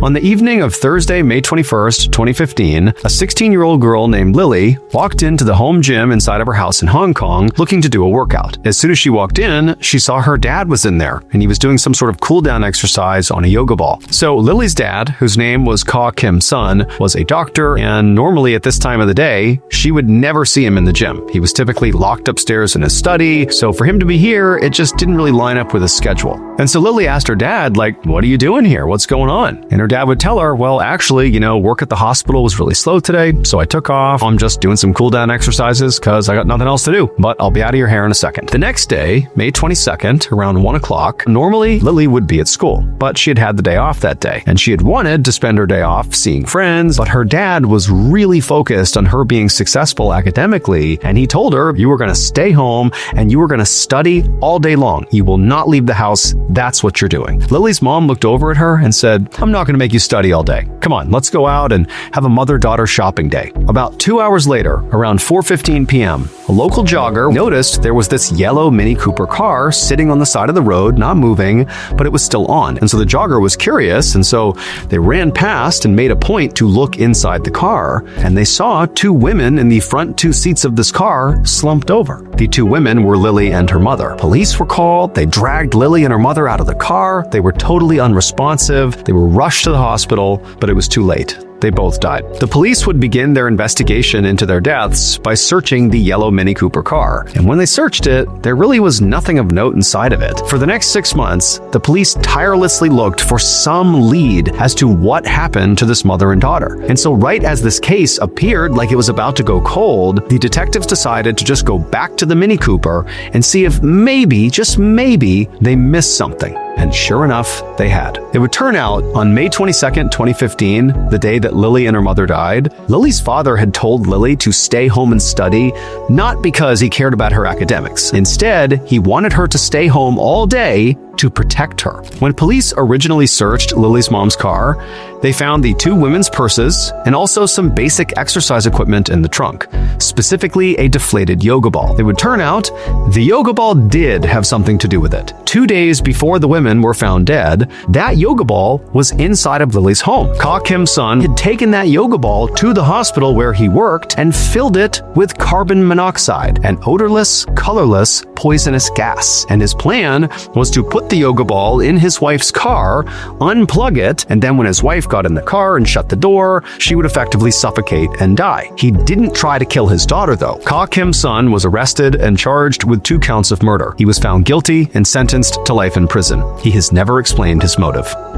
On the evening of Thursday, May 21st, 2015, a 16-year-old girl named Lily walked into the home gym inside of her house in Hong Kong looking to do a workout. As soon as she walked in, she saw her dad was in there, and he was doing some sort of cool-down exercise on a yoga ball. So Lily's dad, whose name was Ka Kim-sun, was a doctor, and normally at this time of the day, she would never see him in the gym. He was typically locked upstairs in his study, so for him to be here, it just didn't really line up with his schedule. And so Lily asked her dad, what are you doing here? What's going on? And her dad would tell her, well, actually, work at the hospital was really slow today, so I took off. I'm just doing some cool down exercises because I got nothing else to do, but I'll be out of your hair in a second. The next day, May 22nd, around 1 o'clock, normally Lily would be at school, but she had the day off that day, and she had wanted to spend her day off seeing friends, but her dad was really focused on her being successful academically, and he told her, you were going to stay home and you were going to study all day long. You will not leave the house. That's what you're doing. Lily's mom looked over at her and said, I'm not going to make you study all day. Come on, let's go out and have a mother-daughter shopping day. About 2 hours later, around 4:15 p.m., a local jogger noticed there was this yellow Mini Cooper car sitting on the side of the road, not moving, but it was still on. And so the jogger was curious, and so they ran past and made a point to look inside the car, and they saw two women in the front two seats of this car slumped over. The two women were Lily and her mother. Police were called. They dragged Lily and her mother out of the car. They were totally unresponsive. They were rushed to the hospital, but it was too late. They both died. The police would begin their investigation into their deaths by searching the yellow Mini Cooper car. And when they searched it, there really was nothing of note inside of it. For the next 6 months, the police tirelessly looked for some lead as to what happened to this mother and daughter. And so right as this case appeared like it was about to go cold, the detectives decided to just go back to the Mini Cooper and see if maybe, just maybe, they missed something. And sure enough, they had. It would turn out, on May 22nd, 2015, the day that Lily and her mother died, Lily's father had told Lily to stay home and study, not because he cared about her academics. Instead, he wanted her to stay home all day to protect her. When police originally searched Lily's mom's car, they found the two women's purses and also some basic exercise equipment in the trunk, specifically a deflated yoga ball. It would turn out the yoga ball did have something to do with it. 2 days before the women were found dead, that yoga ball was inside of Lily's home. Ka Kim-sun had taken that yoga ball to the hospital where he worked and filled it with carbon monoxide, an odorless, colorless, poisonous gas. And his plan was to put the yoga ball in his wife's car, unplug it, and then when his wife got in the car and shut the door, she would effectively suffocate and die. He didn't try to kill his daughter, though. Ka Kim-sun was arrested and charged with 2 counts of murder. He was found guilty and sentenced to life in prison. He has never explained his motive.